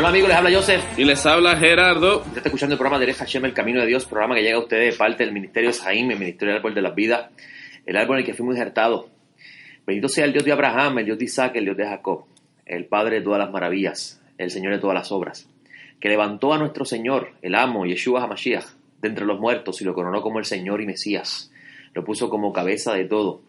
Hola amigos, les habla Joseph. Y les habla Gerardo. Usted está escuchando el programa de Hashem, el Camino de Dios, programa que llega a ustedes de parte del Ministerio Sahim, el Ministerio del Árbol de las Vidas, el árbol en el que fuimos injertados. Bendito sea el Dios de Abraham, el Dios de Isaac, el Dios de Jacob, el Padre de todas las maravillas, el Señor de todas las obras, que levantó a nuestro Señor, el amo, Yeshua HaMashiach, de entre los muertos y lo coronó como el Señor y Mesías. Lo puso como cabeza de todo.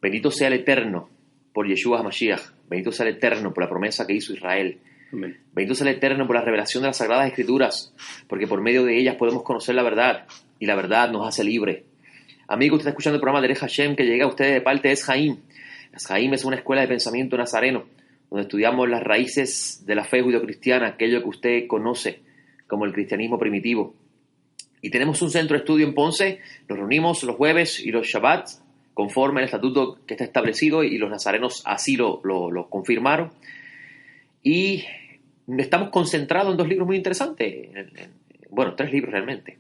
Bendito sea el Eterno por Yeshua HaMashiach. Bendito sea el Eterno por la promesa que hizo Israel. Amén. Bendito sea el Eterno por la revelación de las Sagradas Escrituras, porque por medio de ellas podemos conocer la verdad, y la verdad nos hace libre. Amigo, usted está escuchando el programa de Hashem que llega a ustedes de parte de Eshaim. Eshaim es una escuela de pensamiento nazareno, donde estudiamos las raíces de la fe judeocristiana, aquello que usted conoce como el cristianismo primitivo. Y tenemos un centro de estudio en Ponce, nos reunimos los jueves y los Shabbats, conforme al estatuto que está establecido, y los nazarenos así lo confirmaron. Y estamos concentrados en dos libros muy interesantes, bueno, 3 libros realmente.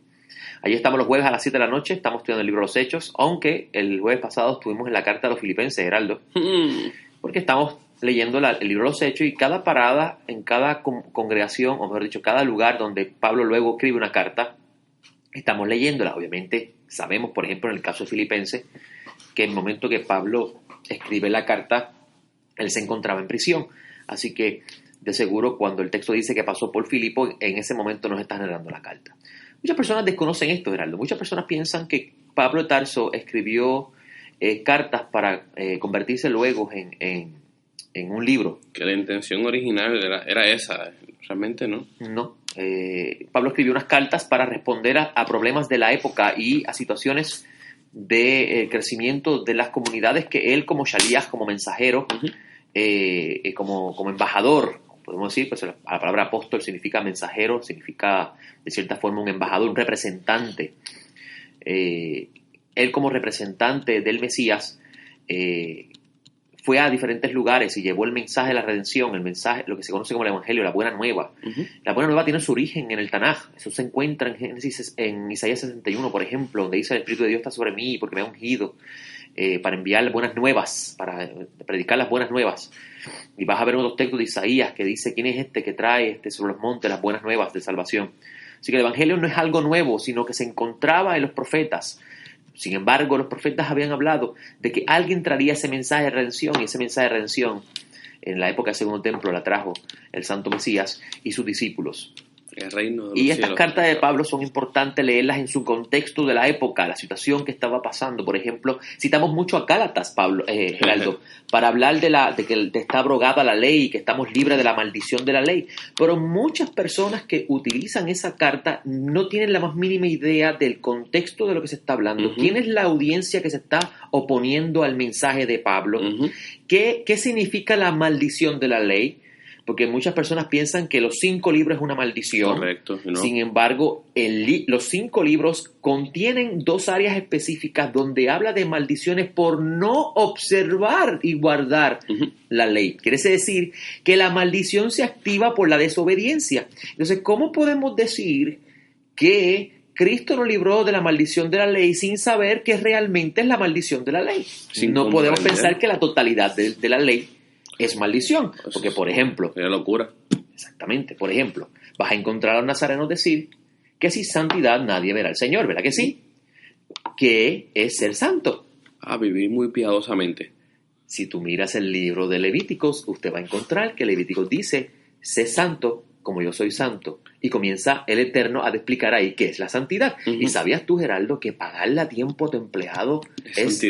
Allí estamos los jueves a las 7 de la noche, estamos estudiando el libro de los Hechos, aunque el jueves pasado estuvimos en la carta a los Filipenses, Geraldo, porque estamos leyendo el libro de los Hechos, y cada parada en cada congregación, o mejor dicho, cada lugar donde Pablo luego escribe una carta, estamos leyéndola. Obviamente sabemos, por ejemplo, en el caso de Filipenses, que en el momento que Pablo escribe la carta, él se encontraba en prisión. Así que, de seguro, cuando el texto dice que pasó por Filipo, en ese momento nos está generando la carta. Muchas personas desconocen esto, Geraldo. Muchas personas piensan que Pablo de Tarso escribió cartas para convertirse luego en un libro. Que la intención original era esa, realmente no. No. Pablo escribió unas cartas para responder a problemas de la época y a situaciones de crecimiento de las comunidades que él, como shaliach, como mensajero, como embajador, podemos decir, pues la palabra apóstol significa mensajero, significa de cierta forma un embajador, un representante. Él, como representante del Mesías, fue a diferentes lugares y llevó el mensaje de la redención, el mensaje, lo que se conoce como el Evangelio, la Buena Nueva. La Buena Nueva tiene su origen en el Tanaj. Eso se encuentra en Génesis, en Isaías 61, por ejemplo, donde dice: el Espíritu de Dios está sobre mí porque me ha ungido para enviar buenas nuevas, para predicar las buenas nuevas. Y vas a ver otros textos de Isaías que dice: ¿quién es este que trae sobre los montes las buenas nuevas de salvación? Así que el Evangelio no es algo nuevo, sino que se encontraba en los profetas. Sin embargo, los profetas habían hablado de que alguien traería ese mensaje de redención, y ese mensaje de redención en la época del Segundo Templo la trajo el Santo Mesías y sus discípulos. El reino de los Y estas cielos. cartas de Pablo son importantes leerlas en su contexto de la época, la situación que estaba pasando. Por ejemplo, citamos mucho a Gálatas, Pablo, Geraldo, para hablar de que está abrogada la ley y que estamos libres de la maldición de la ley. Pero muchas personas que utilizan esa carta no tienen la más mínima idea del contexto de lo que se está hablando. ¿Quién es la audiencia que se está oponiendo al mensaje de Pablo? ¿Qué significa la maldición de la ley? Porque muchas personas piensan que los 5 libros es una maldición. Correcto. ¿No? Sin embargo, los 5 libros contienen 2 áreas específicas donde habla de maldiciones por no observar y guardar la ley. Quiere decir que la maldición se activa por la desobediencia. Entonces, ¿cómo podemos decir que Cristo nos libró de la maldición de la ley sin saber qué realmente es la maldición de la ley? No podemos pensar que la totalidad de la ley es maldición, porque por ejemplo, es locura. Exactamente, por ejemplo, vas a encontrar a los nazarenos decir que sin santidad nadie verá al Señor, ¿verdad que sí? ¿Qué es ser santo? Vivir muy piadosamente. Si tú miras el libro de Levíticos, usted va a encontrar que Levíticos dice: sé santo como yo soy santo. Y comienza el Eterno a explicar ahí qué es la santidad. ¿Y sabías tú, Geraldo, que pagarle a tiempo a tu empleado es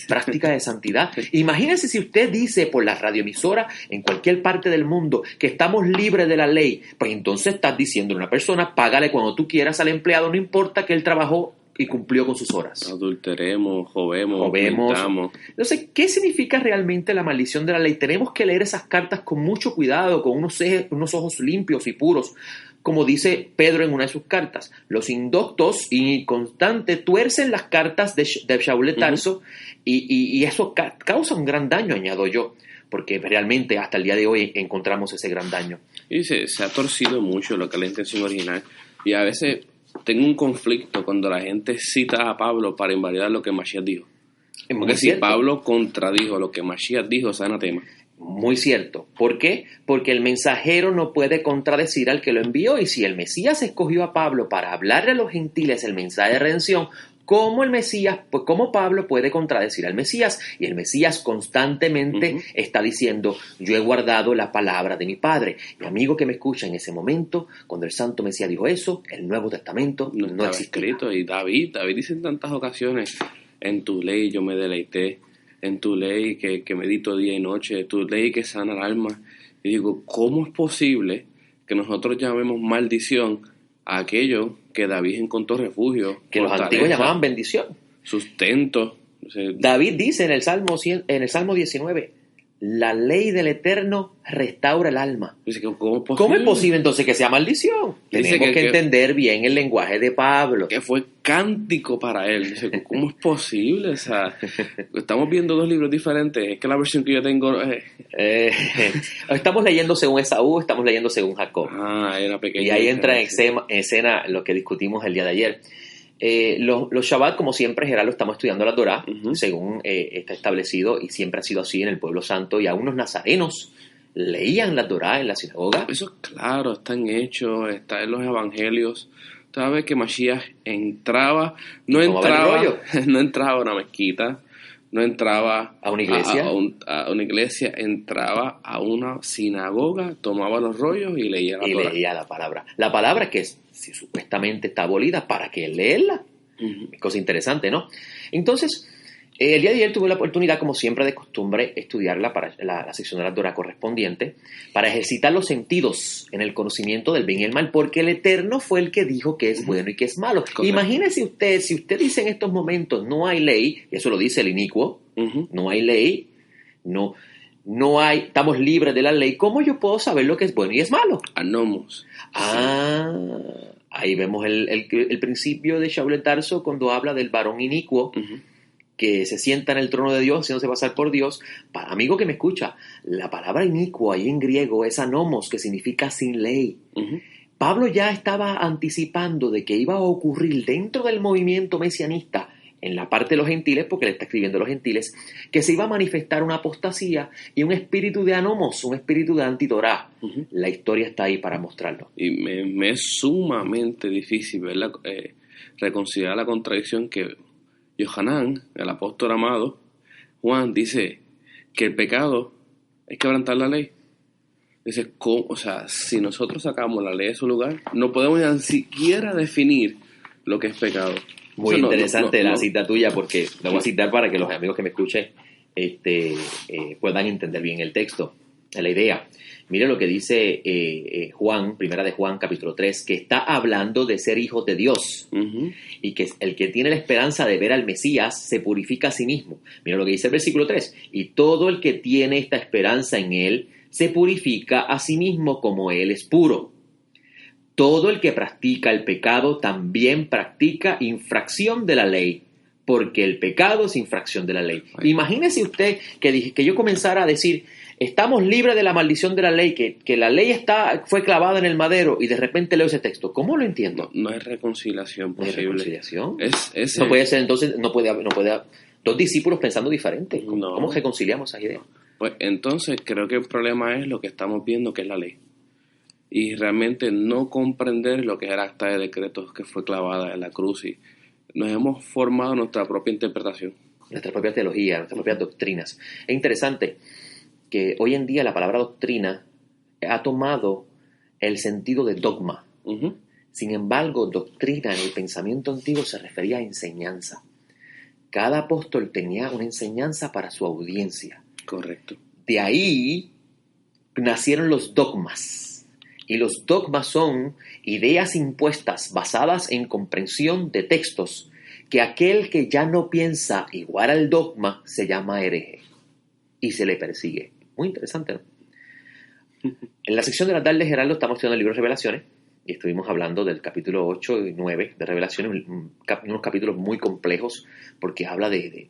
práctica de santidad? Imagínese si usted dice por la radioemisora en cualquier parte del mundo que estamos libres de la ley, pues entonces estás diciendo a una persona: págale cuando tú quieras al empleado, no importa que él trabajó y cumplió con sus horas. Adulteremos, jovemos. Mentamos. Entonces, ¿qué significa realmente la maldición de la ley? Tenemos que leer esas cartas con mucho cuidado, con unos ojos limpios y puros. Como dice Pedro en una de sus cartas: los indoctos y constantes tuercen las cartas de Shaul de Tarso, y eso causa un gran daño, añado yo, porque realmente hasta el día de hoy encontramos ese gran daño. Y se ha torcido mucho lo que es la intención original, y a veces tengo un conflicto cuando la gente cita a Pablo para invalidar lo que Mashiach dijo. Porque si Pablo contradijo lo que Mashiach dijo, es anatema. Muy cierto. ¿Por qué? Porque el mensajero no puede contradecir al que lo envió, y si el Mesías escogió a Pablo para hablarle a los gentiles el mensaje de redención, ¿cómo cómo Pablo puede contradecir al Mesías? Y el Mesías constantemente está diciendo, yo he guardado la palabra de mi Padre. Y amigo que me escucha, en ese momento, cuando el Santo Mesías dijo eso, el Nuevo Testamento no existía. Escrito. Y David dice en tantas ocasiones, en tu ley yo me deleité, en tu ley que medito día y noche, tu ley que sana el alma. Y digo, ¿cómo es posible que nosotros llamemos maldición a aquello que David encontró refugio? Que los antiguos llamaban bendición. Sustento. O sea, David dice en el Salmo 19, la ley del Eterno restaura el alma. dice, ¿cómo es posible entonces que sea maldición? Dice Tenemos que entender bien el lenguaje de Pablo. Que fue cántico para él. Dice, ¿cómo es posible? O sea, estamos viendo dos libros diferentes. Es que la versión que yo tengo... Estamos leyendo según Esaú, estamos leyendo según Jacob. Hay una pequeña y ahí entra en diferencia. escena lo que discutimos el día de ayer. Los Shabbat, como siempre, Gerardo, estamos estudiando la Torá, según está establecido, y siempre ha sido así en el pueblo santo, y aún los nazarenos leían la Torá en la sinagoga. Eso es claro, está en Hechos, está en los evangelios. Sabes que Mashiach entraba, no entraba a una mezquita, no entraba a una iglesia, a una iglesia, entraba a una sinagoga, tomaba los rollos y leía la Torá. Leía la palabra. La palabra que si supuestamente está abolida, ¿para qué leerla? Es cosa interesante, ¿no? Entonces, el día de ayer tuve la oportunidad, como siempre de costumbre, estudiar la sección de la Torá correspondiente para ejercitar los sentidos en el conocimiento del bien y el mal, porque el Eterno fue el que dijo que es bueno y que es malo. Correcto. Imagínese usted, si usted dice en estos momentos no hay ley, y eso lo dice el inicuo, no hay ley, no hay, estamos libres de la ley, ¿cómo yo puedo saber lo que es bueno y es malo? Anomos. Ahí vemos el principio de Shaul de Tarso cuando habla del varón inicuo, que se sienta en el trono de Dios, haciéndose pasar por Dios. Para amigo que me escucha, la palabra inicuo ahí en griego es anomos, que significa sin ley. Pablo ya estaba anticipando de que iba a ocurrir dentro del movimiento mesianista, en la parte de los gentiles, porque le está escribiendo a los gentiles, que se iba a manifestar una apostasía y un espíritu de anomos, un espíritu de antitorá. La historia está ahí para mostrarlo. Y me es sumamente difícil, ¿verdad? Reconciliar la contradicción que Yohanan, el apóstol amado, Juan, dice que el pecado es quebrantar la ley. Dice, ¿cómo? O sea, si nosotros sacamos la ley de su lugar, no podemos ni siquiera definir lo que es pecado. Muy interesante la cita tuya, porque la voy a citar para que los amigos que me escuchen puedan entender bien el texto, la idea. Mire lo que dice Juan, primera de Juan, capítulo 3, que está hablando de ser hijos de Dios, y que el que tiene la esperanza de ver al Mesías se purifica a sí mismo. Mira lo que dice el versículo 3, y todo el que tiene esta esperanza en él se purifica a sí mismo como él es puro. Todo el que practica el pecado también practica infracción de la ley, porque el pecado es infracción de la ley. Imagínese usted que yo comenzara a decir, estamos libres de la maldición de la ley, que la ley fue clavada en el madero, y de repente leo ese texto. ¿Cómo lo entiendo? No hay reconciliación posible. ¿No hay reconciliación? No puede ser, entonces, no puede haber dos discípulos pensando diferente. ¿Cómo reconciliamos esas ideas? Pues entonces creo que el problema es lo que estamos viendo, que es la ley. Y realmente no comprender lo que es el acta de decretos que fue clavada en la cruz, y nos hemos formado nuestra propia interpretación. Nuestra propia teología, nuestras propias doctrinas. Es interesante que hoy en día la palabra doctrina ha tomado el sentido de dogma. Sin embargo, doctrina en el pensamiento antiguo se refería a enseñanza. Cada apóstol tenía una enseñanza para su audiencia. Correcto. De ahí nacieron los dogmas. Y los dogmas son ideas impuestas basadas en comprensión de textos, que aquel que ya no piensa igual al dogma se llama hereje y se le persigue. Muy interesante, ¿no? En la sección de la tarde, Gerardo, estamos estudiando el libro de Revelaciones y estuvimos hablando del capítulo 8 y 9 de Revelaciones, unos capítulos muy complejos porque habla de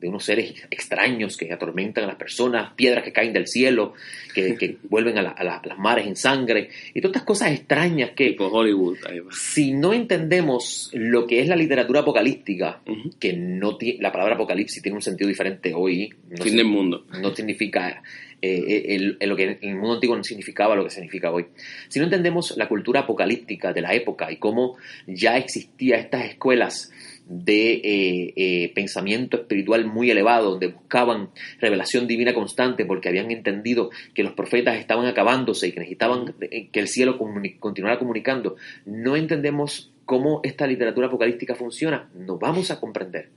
de unos seres extraños que atormentan a las personas, piedras que caen del cielo, que vuelven a las mares en sangre, y todas estas cosas extrañas que, tipo Hollywood, ahí va. si no entendemos lo que es la literatura apocalíptica, Uh-huh. que no la palabra apocalipsis tiene un sentido diferente hoy, Fin del mundo. no significa lo que en el mundo antiguo no significaba lo que significa hoy. Si no entendemos la cultura apocalíptica de la época y cómo ya existían estas escuelas de pensamiento espiritual muy elevado, donde buscaban revelación divina constante porque habían entendido que los profetas estaban acabándose y que necesitaban que el cielo continuara comunicando, no entendemos cómo esta literatura apocalíptica funciona, no vamos a comprender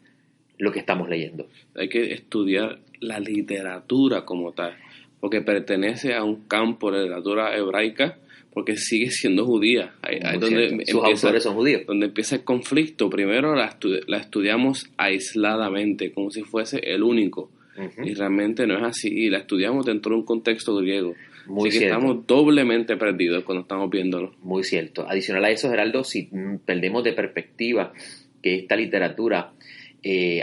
lo que estamos leyendo. Hay que estudiar la literatura como tal, porque pertenece a un campo de literatura hebraica, porque sigue siendo judía. Ahí donde sus autores son judíos. Donde empieza el conflicto. Primero la estudiamos aisladamente, como si fuese el único. Uh-huh. Y realmente no es así. Y la estudiamos dentro de un contexto griego. Muy así que cierto. Estamos doblemente perdidos cuando estamos viéndolo. Muy cierto. Adicional a eso, Geraldo, si perdemos de perspectiva que esta literatura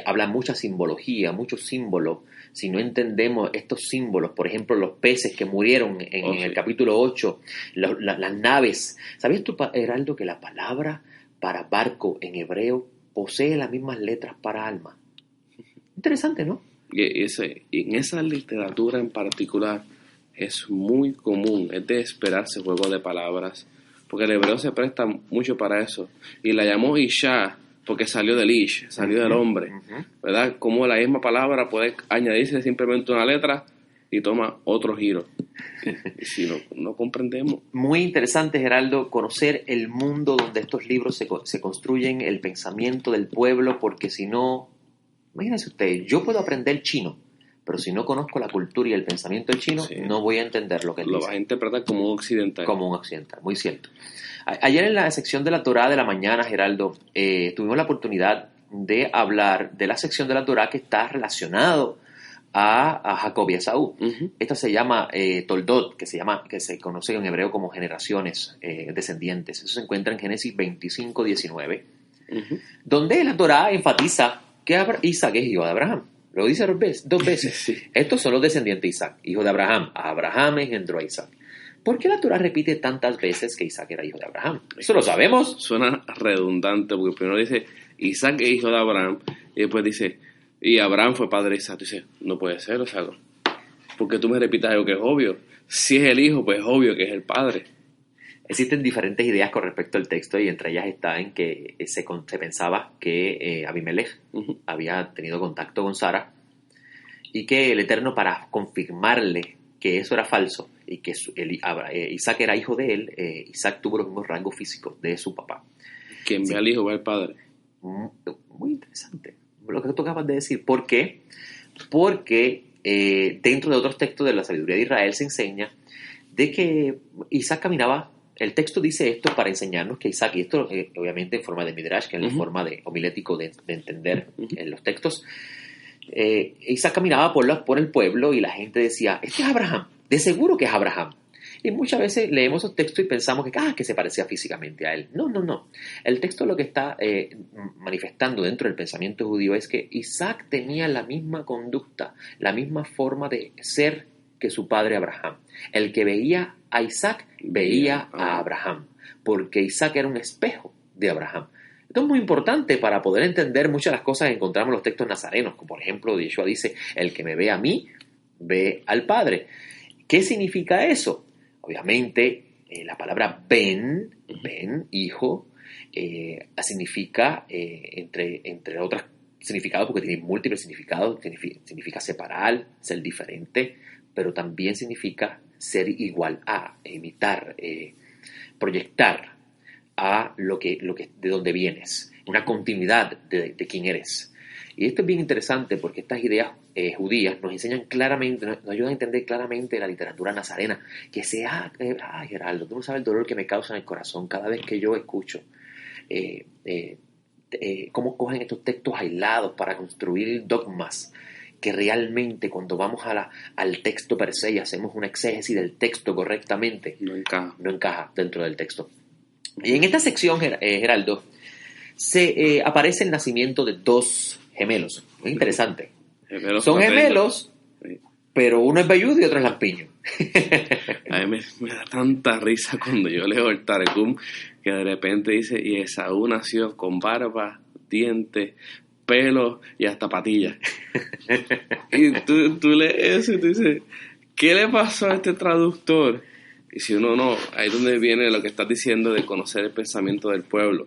habla mucha simbología, muchos símbolos. Si no entendemos estos símbolos, por ejemplo, los peces que murieron en el capítulo 8, las naves. ¿Sabías tú, Heraldo, que la palabra para barco en hebreo posee las mismas letras para alma? Interesante, ¿no? Y en esa literatura en particular es muy común, es de esperarse juego de palabras, porque el hebreo se presta mucho para eso. Y la llamó Isha, porque salió del Ish, salió del hombre, ¿verdad? Como la misma palabra puede añadirse simplemente una letra y toma otro giro. Y si no comprendemos. Muy interesante, Geraldo, conocer el mundo donde estos libros se construyen, el pensamiento del pueblo, porque si no, imagínense ustedes, yo puedo aprender chino, pero si no conozco la cultura y el pensamiento del chino, no voy a entender lo que él dice. Lo vas a interpretar como un occidental. Como un occidental, muy cierto. Ayer en la sección de la Torá de la mañana, Geraldo, tuvimos la oportunidad de hablar de la sección de la Torá que está relacionado a Jacob y a Esaú. Uh-huh. Esta se llama Toldot, que se conoce en hebreo como generaciones descendientes. Eso se encuentra en Génesis 25:19, uh-huh. donde la Torá enfatiza que Isaac es hijo de Abraham. Lo dice dos veces. Sí. Estos son los descendientes de Isaac, hijo de Abraham. Abraham engendró a Isaac. ¿Por qué la Torá repite tantas veces que Isaac era hijo de Abraham? Eso lo sabemos. Suena redundante, porque primero dice Isaac es hijo de Abraham, y después dice, y Abraham fue padre de Isaac. Tú dices, no puede ser, o sea, porque tú me repitas algo que es obvio. Si es el hijo, pues es obvio que es el padre. Existen diferentes ideas con respecto al texto, y entre ellas está en que se pensaba que Abimelech uh-huh. había tenido contacto con Sara, y que el Eterno, para confirmarle que eso era falso y que Isaac era hijo de él, Isaac tuvo los mismos rasgos físicos de su papá. Quien ve al hijo ve al padre. Muy interesante lo que tú acabas de decir. ¿Por qué? Porque dentro de otros textos de la sabiduría de Israel se enseña de que Isaac caminaba. El texto dice esto para enseñarnos que Isaac, y esto obviamente en forma de midrash, que es la forma de homilético de entender en los textos, Isaac caminaba por el pueblo y la gente decía, este es Abraham, de seguro que es Abraham. Y muchas veces leemos el texto y pensamos que se parecía físicamente a él. No. El texto lo que está manifestando dentro del pensamiento judío es que Isaac tenía la misma conducta, la misma forma de ser que su padre Abraham. El que veía a Isaac veía a Abraham, porque Isaac era un espejo de Abraham. Esto es muy importante para poder entender muchas de las cosas que encontramos en los textos nazarenos, como por ejemplo Yeshua dice, el que me ve a mí, ve al Padre. ¿Qué significa eso? Obviamente, la palabra ben, hijo, significa, entre otros significados, porque tiene múltiples significados, significa separar, ser diferente, pero también significa ser igual a, imitar, proyectar a lo que de donde vienes, una continuidad de quién eres. Y esto es bien interesante porque estas ideas judías nos enseñan claramente, nos ayudan a entender claramente la literatura nazarena, que Geraldo, tú no sabes el dolor que me causa en el corazón cada vez que yo escucho cómo cogen estos textos aislados para construir dogmas que realmente cuando vamos al texto per se y hacemos una exégesis del texto correctamente, no encaja dentro del texto. Y en esta sección, Geraldo, aparece el nacimiento de dos gemelos. Muy interesante. Son gemelos, sí. pero uno es velludo y otro es lampiño. A mí me da tanta risa cuando yo leo el Targum que de repente dice, y Esaú nació con barba, dientes, pelo y hasta patillas. Y tú lees eso y tú dices, ¿qué le pasó a este traductor? Y si uno no, ahí es donde viene lo que estás diciendo de conocer el pensamiento del pueblo.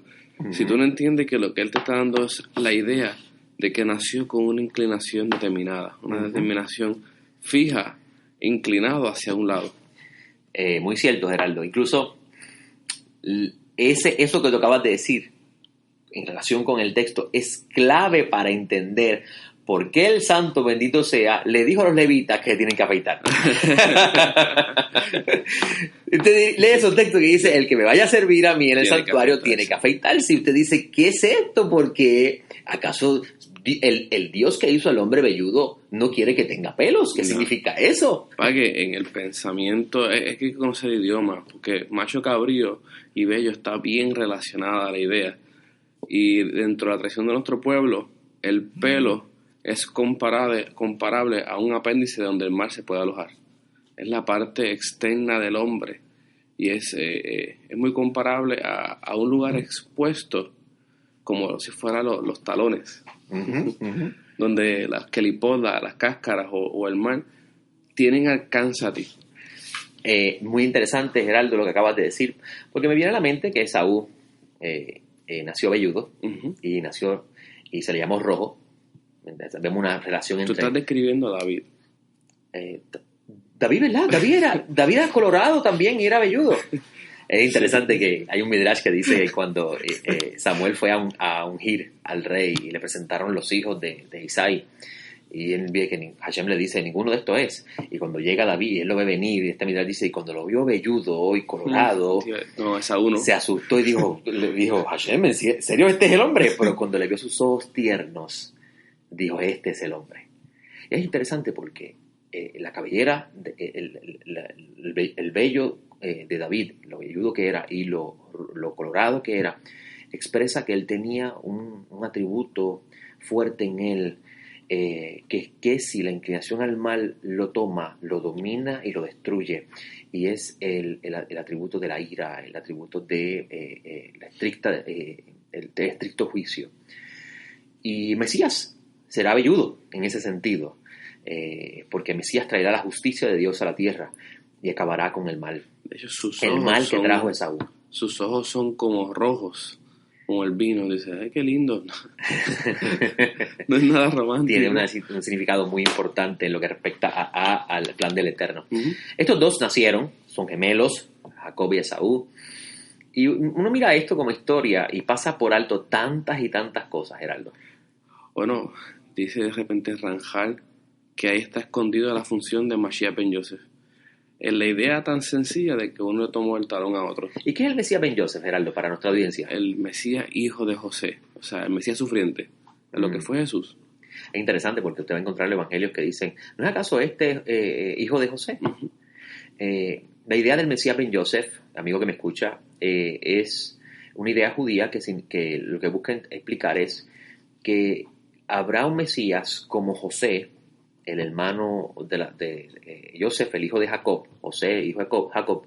Si tú no entiendes que lo que él te está dando es la idea de que nació con una inclinación determinada, una determinación fija, inclinado hacia un lado. Muy cierto, Geraldo. Incluso eso que tú acabas de decir en relación con el texto es clave para entender por qué el santo, bendito sea, le dijo a los levitas que tienen que afeitar. Usted lee esos textos que dice, el que me vaya a servir a mí en el santuario tiene que afeitarse. Y usted dice, ¿qué es esto? Porque ¿acaso el Dios que hizo al hombre velludo no quiere que tenga pelos? ¿Qué significa eso? Para que en el pensamiento es que hay que conocer el idioma, porque macho cabrío y bello está bien relacionada a la idea. Y dentro de la tradición de nuestro pueblo, el pelo es comparable a un apéndice donde el mar se puede alojar. Es la parte externa del hombre y es muy comparable a un lugar expuesto como si fueran los talones, donde las quelipodas, las cáscaras o el mar tienen alcance a ti. Muy interesante, Geraldo, lo que acabas de decir, porque me viene a la mente que Esaú nació velludo y se le llamó rojo. Vemos una relación entre... Tú estás describiendo a David. David, ¿verdad? David era colorado también y era velludo. Es interesante que hay un midrash que dice que cuando Samuel fue a ungir al rey y le presentaron los hijos de Isaí, y él ve que Hashem le dice, ninguno de estos es. Y cuando llega David, él lo ve venir, y este midrash dice, y cuando lo vio velludo y colorado, se asustó y le dijo, Hashem, ¿en serio este es el hombre? Pero cuando le vio sus ojos tiernos, dijo, este es el hombre. Y es interesante porque la cabellera, el vello de David, lo velludo que era y lo colorado que era, expresa que él tenía un atributo fuerte en él, que si la inclinación al mal lo toma, lo domina y lo destruye. Y es el atributo de la ira, el atributo de el estricto juicio. Y Mesías será velludo en ese sentido, porque Mesías traerá la justicia de Dios a la tierra y acabará con el mal. De hecho, el mal que trajo Esaú. Sus ojos son como rojos, como el vino. Dice, ¡ay, qué lindo! No es nada romántico. Tiene un significado muy importante en lo que respecta al plan del Eterno. Estos dos nacieron, son gemelos, Jacob y Esaú. Y uno mira esto como historia y pasa por alto tantas y tantas cosas, Geraldo. Bueno, dice de repente Ranjal que ahí está escondida la función de Mashiach ben Yosef. En la idea tan sencilla de que uno le tomó el talón a otro. ¿Y qué es el Mesías ben Yosef, Geraldo, para nuestra audiencia? El Mesías hijo de José, o sea, el Mesías sufriente, de lo que fue Jesús. Es interesante porque usted va a encontrar evangelios que dicen, ¿no es acaso este hijo de José? La idea del Mesías ben Yosef, amigo que me escucha, es una idea judía que lo que busca explicar es que habrá un Mesías como José, el hermano de Joseph, el hijo de Jacob, José, hijo de Jacob,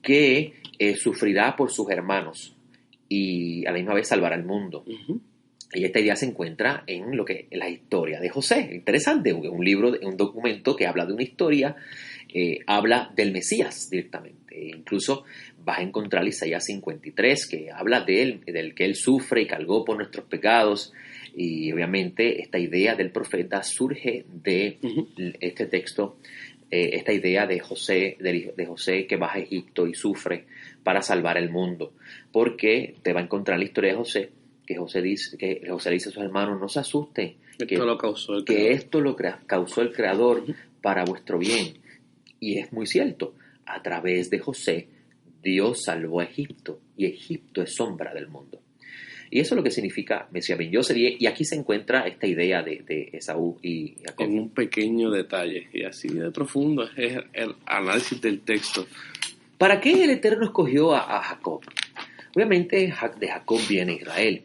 que sufrirá por sus hermanos y a la misma vez salvará el mundo. Y esta idea se encuentra en la historia de José. Interesante, un documento que habla de una historia, habla del Mesías directamente. Incluso vas a encontrar Isaías 53, que habla de él, del que él sufre y cargó por nuestros pecados. Y obviamente esta idea del profeta surge de este texto, esta idea de José que va a Egipto y sufre para salvar el mundo. Porque te va a encontrar la historia de José, que José le dice a sus hermanos, no se asusten, que esto lo causó el Creador para vuestro bien. Y es muy cierto, a través de José, Dios salvó a Egipto, y Egipto es sombra del mundo. Y eso es lo que significa Mesías ben Yosef. Y aquí se encuentra esta idea de Esaú y Jacob. En un pequeño detalle, y así de profundo es el análisis del texto. ¿Para qué el Eterno escogió a Jacob? Obviamente de Jacob viene Israel.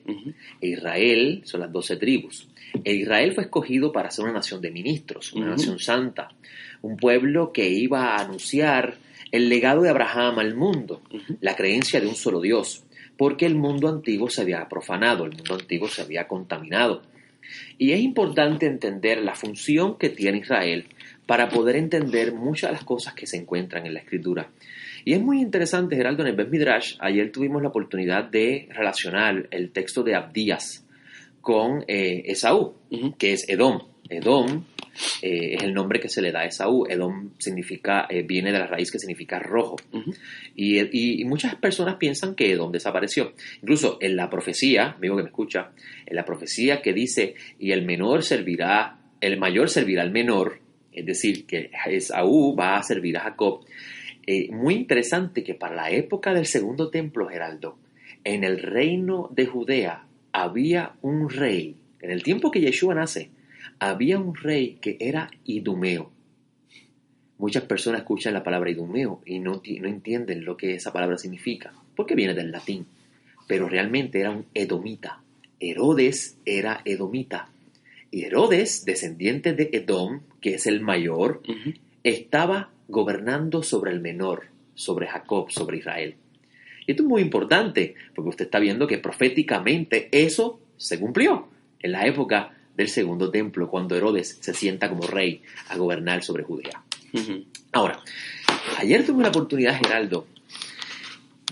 E Israel son las 12 tribus. E Israel fue escogido para ser una nación de ministros, una nación santa, un pueblo que iba a anunciar el legado de Abraham al mundo, la creencia de un solo Dios, porque el mundo antiguo se había profanado, el mundo antiguo se había contaminado. Y es importante entender la función que tiene Israel para poder entender muchas de las cosas que se encuentran en la Escritura. Y es muy interesante, Geraldo, en el Bet Midrash, ayer tuvimos la oportunidad de relacionar el texto de Abdías con Esaú, que es Edom. Edom es el nombre que se le da a Esaú. Edom significa, viene de la raíz que significa rojo. Y muchas personas piensan que Edom desapareció. Incluso en la profecía, amigo que me escucha, en la profecía que dice, y el mayor servirá al menor, es decir, que Esaú va a servir a Jacob. Muy interesante que para la época del segundo templo, Geraldo, en el reino de Judea había un rey, en el tiempo que Yeshua nace, había un rey que era idumeo. Muchas personas escuchan la palabra idumeo y no entienden lo que esa palabra significa, porque viene del latín, pero realmente era un edomita. Herodes era edomita. Y Herodes, descendiente de Edom, que es el mayor, estaba gobernando sobre el menor, sobre Jacob, sobre Israel. Y esto es muy importante, porque usted está viendo que proféticamente eso se cumplió en la época del segundo templo, cuando Herodes se sienta como rey a gobernar sobre Judea. Ahora, ayer tuve la oportunidad, Geraldo,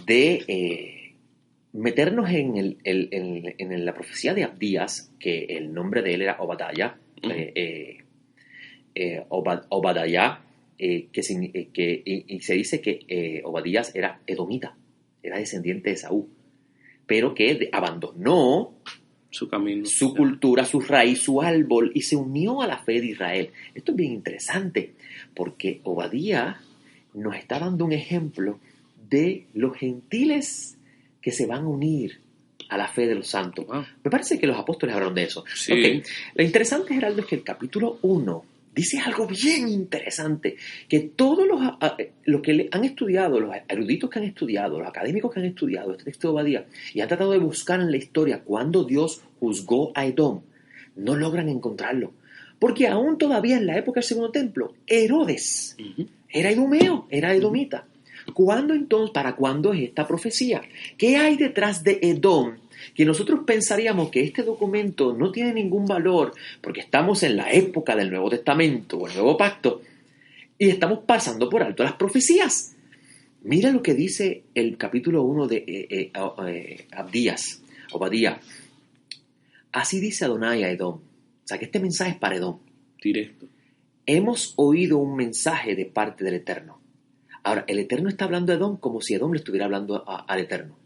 de meternos en la profecía de Abdías, que el nombre de él era Obadiah, Obadiah, y se dice que Obadías era edomita, era descendiente de Esaú, pero que abandonó su camino, su cultura, su raíz, su árbol, y se unió a la fe de Israel. Esto es bien interesante, porque Obadías nos está dando un ejemplo de los gentiles que se van a unir a la fe de los santos. Me parece que los apóstoles hablaron de eso. Sí. Okay. Lo interesante, Geraldo, es que el capítulo 1 dice algo bien interesante, que todos los que han estudiado, los eruditos que han estudiado, los académicos que han estudiado este texto de Obadías y han tratado de buscar en la historia cuándo Dios juzgó a Edom, no logran encontrarlo. Porque aún todavía en la época del segundo templo, Herodes era idumeo, era edomita. ¿Cuándo entonces, para cuándo es esta profecía? ¿Qué hay detrás de Edom? Que nosotros pensaríamos que este documento no tiene ningún valor porque estamos en la época del Nuevo Testamento o el Nuevo Pacto y estamos pasando por alto las profecías. Mira lo que dice el capítulo 1 de Abdías, Obadías. Así dice Adonai a Edom. O sea que este mensaje es para Edom. Directo. Hemos oído un mensaje de parte del Eterno. Ahora, el Eterno está hablando a Edom como si Edom le estuviera hablando al Eterno.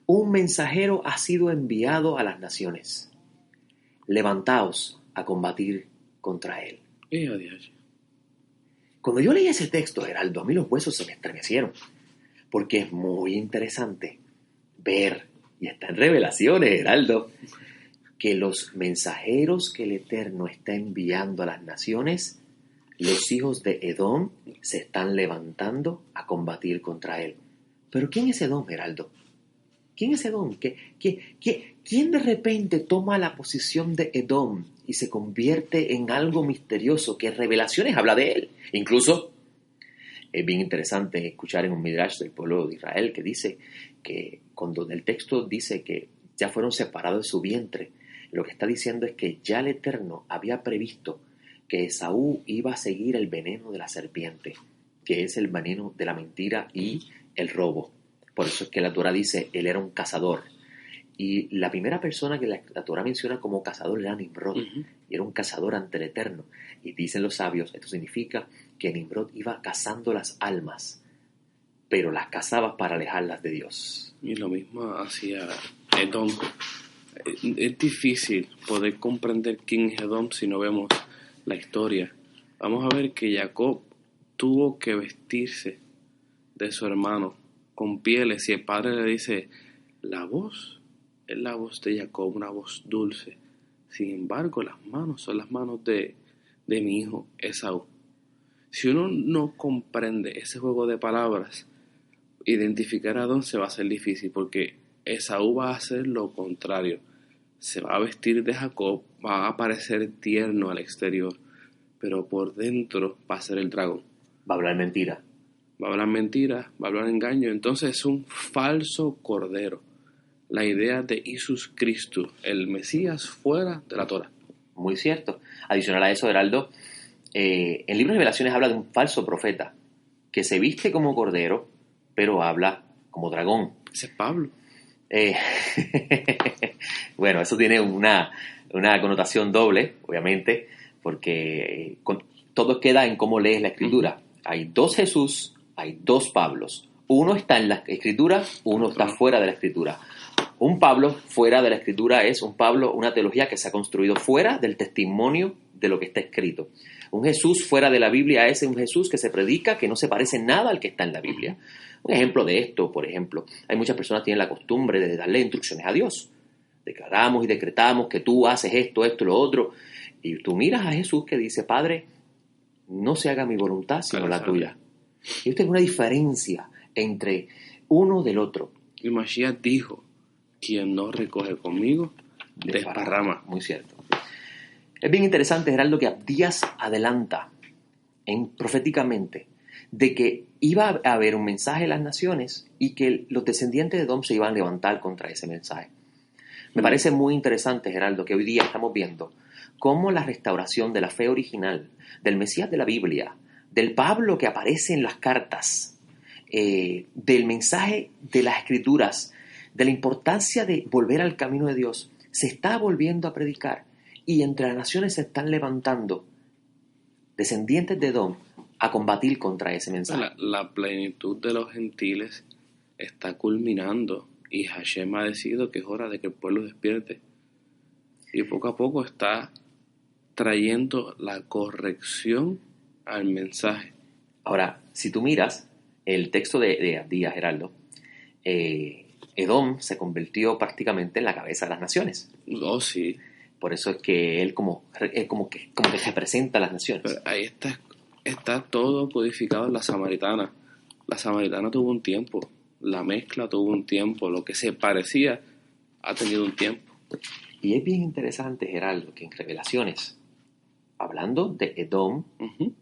Un mensajero ha sido enviado a las naciones. Levantaos a combatir contra él. Cuando yo leí ese texto, Geraldo, a mí los huesos se me estremecieron, porque es muy interesante ver, y está en Revelaciones, Geraldo, que los mensajeros que el Eterno está enviando a las naciones, los hijos de Edom se están levantando a combatir contra él. ¿Pero quién es Edom, Geraldo? ¿Quién es Edom? ¿Quién de repente toma la posición de Edom y se convierte en algo misterioso que Revelaciones habla de él? Incluso es bien interesante escuchar en un midrash del pueblo de Israel que dice que cuando el texto dice que ya fueron separados de su vientre, lo que está diciendo es que ya el Eterno había previsto que Esaú iba a seguir el veneno de la serpiente, que es el veneno de la mentira y el robo. Por eso es que la Torah dice, él era un cazador. Y la primera persona que la Torah menciona como cazador era Nimrod. Y era un cazador ante el Eterno. Y dicen los sabios, esto significa que Nimrod iba cazando las almas, pero las cazaba para alejarlas de Dios. Y lo mismo hacía Edom. Es difícil poder comprender quién es Edom si no vemos la historia. Vamos a ver que Jacob tuvo que vestirse de su hermano con pieles, y el padre le dice, la voz es la voz de Jacob, una voz dulce. Sin embargo, las manos son las manos de mi hijo Esaú. Si uno no comprende ese juego de palabras, identificar a Edom se va a hacer difícil porque Esaú va a hacer lo contrario. Se va a vestir de Jacob, va a parecer tierno al exterior, pero por dentro va a ser el dragón. Va a hablar mentira. Va a hablar mentiras, va a hablar engaño. Entonces es un falso cordero. La idea de Jesús Cristo, el Mesías fuera de la Torah. Muy cierto. Adicional a eso, Heraldo, el libro de Revelaciones habla de un falso profeta que se viste como cordero, pero habla como dragón. Ese es Pablo. Bueno, eso tiene una connotación doble, obviamente, porque todo queda en cómo lees la Escritura. Hay dos Jesús, hay dos Pablos. Uno está en la Escritura, uno está fuera de la Escritura. Un Pablo fuera de la Escritura es un Pablo, una teología que se ha construido fuera del testimonio de lo que está escrito. Un Jesús fuera de la Biblia es un Jesús que se predica, que no se parece nada al que está en la Biblia. Un ejemplo de esto, por ejemplo, hay muchas personas que tienen la costumbre de darle instrucciones a Dios. Declaramos y decretamos que tú haces esto, lo otro. Y tú miras a Jesús que dice, Padre, no se haga mi voluntad sino la tuya. Y usted ve una diferencia entre uno del otro. Y Mashiach dijo, quien no recoge conmigo, desparrama. Muy cierto. Es bien interesante, Geraldo, que Abdías adelanta proféticamente de que iba a haber un mensaje en las naciones y que los descendientes de Edom se iban a levantar contra ese mensaje. Me parece muy interesante, Geraldo, que hoy día estamos viendo cómo la restauración de la fe original, del Mesías de la Biblia, del Pablo que aparece en las cartas, del mensaje de las Escrituras, de la importancia de volver al camino de Dios, se está volviendo a predicar y entre las naciones se están levantando descendientes de Edom a combatir contra ese mensaje. La plenitud de los gentiles está culminando y Hashem ha decidido que es hora de que el pueblo despierte y poco a poco está trayendo la corrección al mensaje. Ahora, si tú miras el texto de Abdías, Geraldo, Edom se convirtió prácticamente en la cabeza de las naciones. Oh, sí. Por eso es que él como que representa a las naciones. Pero ahí está todo codificado en la samaritana. La samaritana tuvo un tiempo, la mezcla tuvo un tiempo, lo que se parecía ha tenido un tiempo. Y es bien interesante, Geraldo, que en Revelaciones, hablando de Edom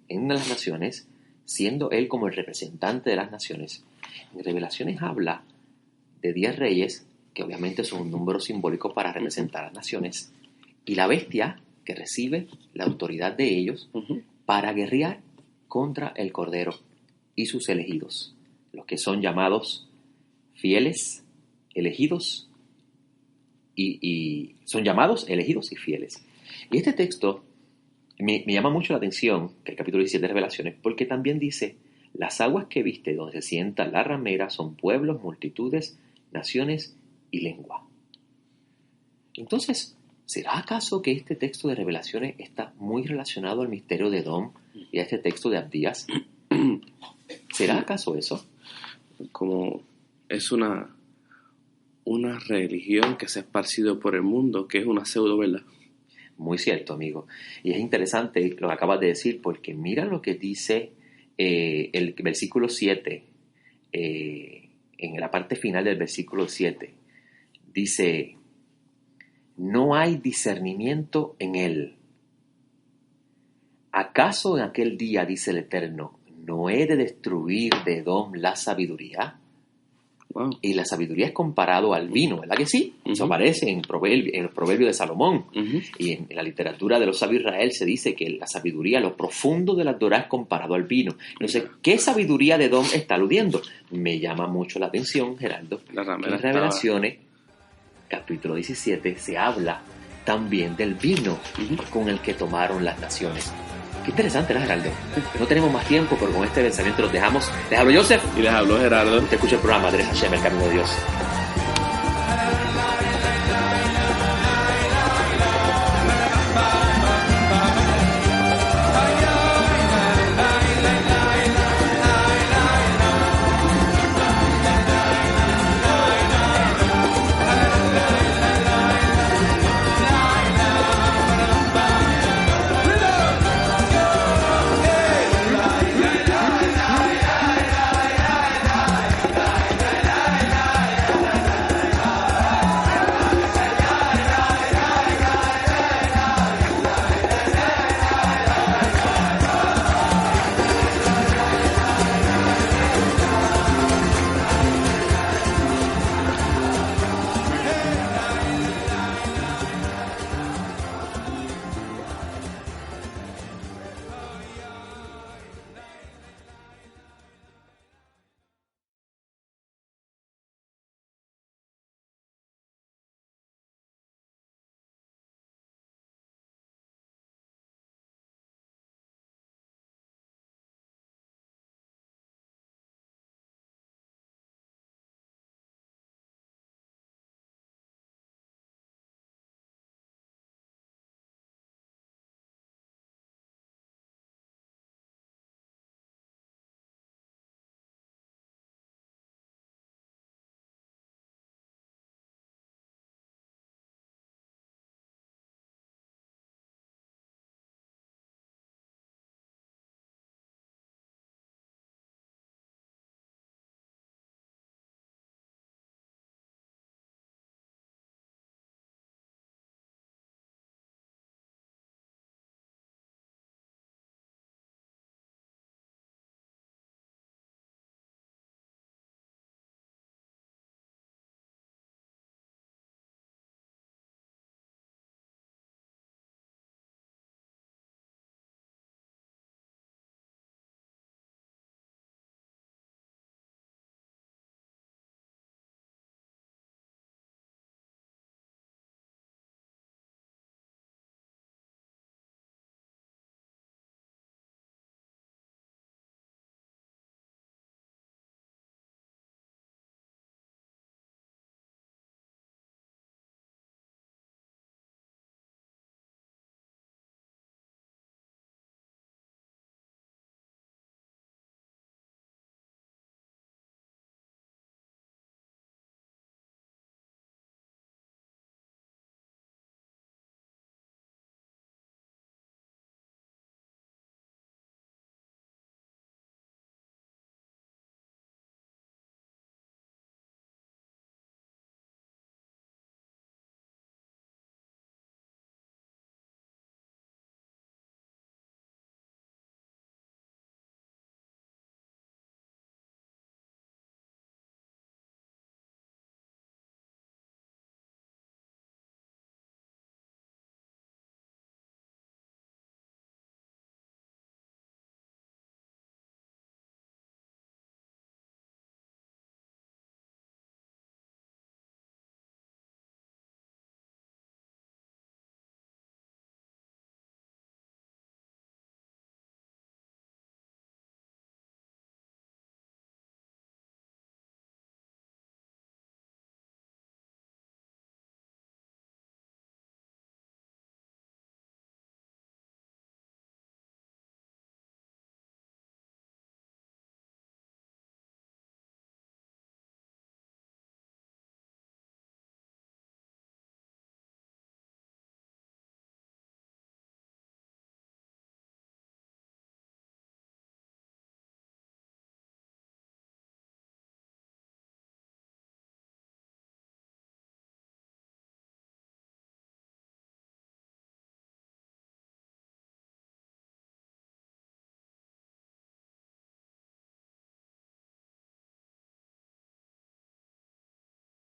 en las naciones, siendo él como el representante de las naciones, en Revelaciones habla de 10 reyes, que obviamente son un número simbólico para representar a las naciones, y la bestia que recibe la autoridad de ellos para guerrear contra el Cordero y sus elegidos, los que son llamados fieles, elegidos, y son llamados elegidos y fieles. Y este texto me llama mucho la atención, que el capítulo 17 de Revelaciones, porque también dice, las aguas que viste donde se sienta la ramera son pueblos, multitudes, naciones y lengua. Entonces, ¿será acaso que este texto de Revelaciones está muy relacionado al misterio de Edom y a este texto de Abdías? ¿Será acaso eso? Como es una religión que se ha esparcido por el mundo, que es una pseudo verdad. Muy cierto, amigo. Y es interesante lo que acabas de decir, porque mira lo que dice el versículo 7, en la parte final del versículo 7. Dice, no hay discernimiento en él. ¿Acaso en aquel día, dice el Eterno, no he de destruir de Edom la sabiduría? Wow. Y la sabiduría es comparado al vino, ¿verdad que sí? Eso aparece en el proverbio de Salomón. Y en la literatura de los sabios de Israel se dice que la sabiduría, lo profundo de la Torah es comparado al vino. Entonces, ¿qué sabiduría de Edom está aludiendo? Me llama mucho la atención, Geraldo. En Revelaciones, capítulo 17, se habla también del vino con el que tomaron las naciones. Qué interesante, ¿no, Geraldo? No tenemos más tiempo, pero con este pensamiento los dejamos. Les hablo Joseph. Y les hablo Gerardo. Usted escucha el programa de Hashem, el camino de Dios.